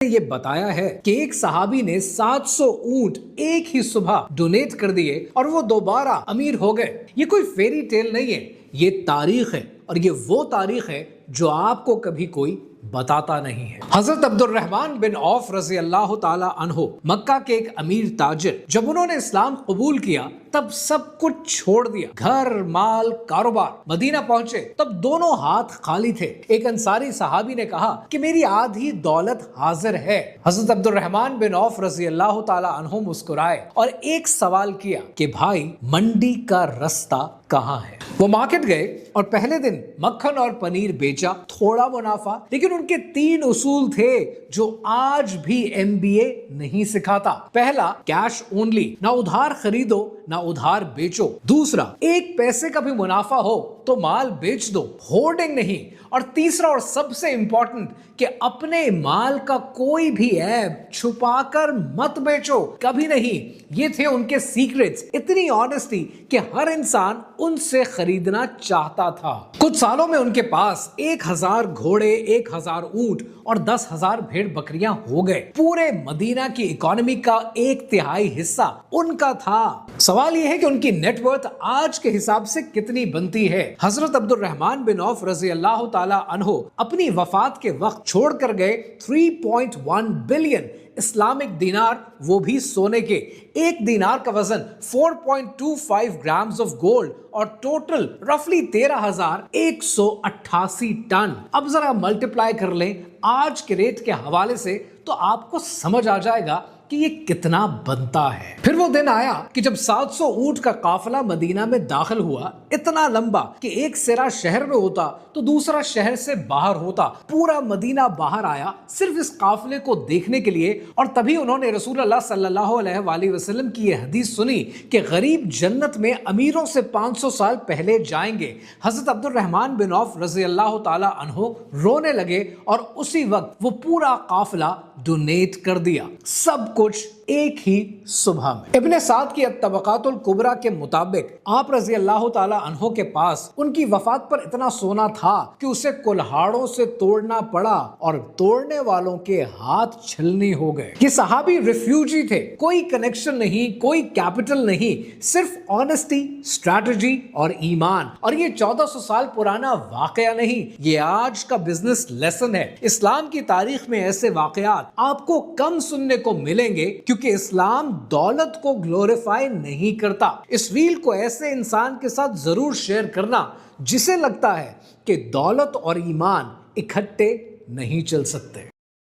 یہ بتایا ہے کہ ایک صحابی نے 700 اونٹ ایک ہی صبح ڈونیٹ کر دیے اور وہ دوبارہ امیر ہو گئے۔ یہ کوئی فیری ٹیل نہیں ہے، یہ تاریخ ہے، اور یہ وہ تاریخ ہے جو آپ کو کبھی کوئی بتاتا نہیں ہے۔ حضرت عبد الرحمن بن عوف رضی اللہ تعالی عنہ مکہ کے ایک امیر تاجر، جب انہوں نے اسلام قبول کیا تب سب کچھ چھوڑ دیا، گھر، مال، کاروبار۔ مدینہ پہنچے تب دونوں ہاتھ خالی تھے۔ ایک انصاری صحابی نے کہا کہ میری آدھی دولت حاضر ہے۔ حضرت عبد الرحمن بن عوف رضی اللہ تعالی عنہ مسکرائے اور ایک سوال کیا کہ بھائی منڈی کا رستہ کہاں ہے؟ وہ مارکیٹ گئے اور پہلے دن مکھن اور پنیر بیچا، تھوڑا منافع، لیکن ان کے 3 اصول تھے جو آج بھی MBA نہیں سکھاتا۔ پہلا، کیش اونلی، نہ ادھار خریدو نہ ادھار بیچو۔ دوسرا، 1 پیسے کا بھی منافع ہو تو مال بیچ دو، ہورڈنگ نہیں۔ اور تیسرا اور سب سے امپورٹنٹ کہ اپنے مال کا کوئی بھی عیب چھپا کر مت بیچو، کبھی نہیں۔ یہ تھے ان کے سیکرٹس، اتنی آنیسٹی کہ ہر انسان ان سے خریدنا چاہتا تھا۔ کچھ سالوں میں ان کے پاس 1000 گھوڑے، 1000 اونٹ اور 10,000 بھیڑ بکریاں ہو گئے۔ پورے مدینہ کی اکانومی کا 1/3 حصہ ان کا تھا۔ سوال یہ ہے کہ ان کی نیٹ ورتھ آج کے حساب سے کتنی بنتی ہے؟ حضرت عبد الرحمن بن عوف رضی اللہ تعالی عنہ اپنی وفات کے وقت چھوڑ کر گئے 3.1 بلین اسلامک دینار، وہ بھی سونے کے۔ ایک دینار کا وزن 4.25 گرامز آف گولڈ اور ٹوٹل رفلی 13,188 ٹن۔ اب ذرا ملٹیپلائی کر لیں آج کے ریٹ کے حوالے سے تو آپ کو سمجھ آ جائے گا کہ یہ کتنا بنتا ہے۔ پھر وہ دن آیا کہ جب 700 اونٹ کا قافلہ مدینہ میں داخل ہوا، اتنا لمبا کہ ایک سرا شہر میں ہوتا تو دوسرا شہر سے باہر ہوتا۔ پورا مدینہ باہر آیا صرف اس قافلے کو دیکھنے کے لیے، اور تبھی انہوں نے رسول اللہ صلی اللہ علیہ وآلہ وسلم کی یہ حدیث سنی کہ غریب جنت میں امیروں سے 500 سال پہلے جائیں گے۔ حضرت عبد الرحمن بن عوف رضی اللہ تعالی عنہ رونے لگے اور اسی وقت وہ پورا قافلہ ڈونیٹ کر دیا، سب کچھ ایک ہی صبح میں۔ ابن سعد کی الطبقات الکبریٰ کے مطابق آپ رضی اللہ تعالی عنہ کے پاس ان کی وفات پر اتنا سونا تھا کہ اسے کلہاڑوں سے توڑنا پڑا اور توڑنے والوں کے ہاتھ چھلنی ہو گئے۔ یہ صحابی ریفیوجی تھے، کوئی کنیکشن نہیں، کوئی کیپٹل نہیں، صرف آنیسٹی، اسٹریٹجی اور ایمان۔ اور یہ 1400 سال پرانا واقعہ نہیں، یہ آج کا بزنس لیسن ہے۔ اسلام کی تاریخ میں ایسے واقعات آپ کو کم سننے کو ملیں گے، کیونکہ اسلام دولت کو گلوریفائی نہیں کرتا۔ اس ریل کو ایسے انسان کے ساتھ ضرور شیئر کرنا جسے لگتا ہے کہ دولت اور ایمان اکٹھے نہیں چل سکتے۔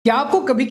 کیا آپ کو کبھی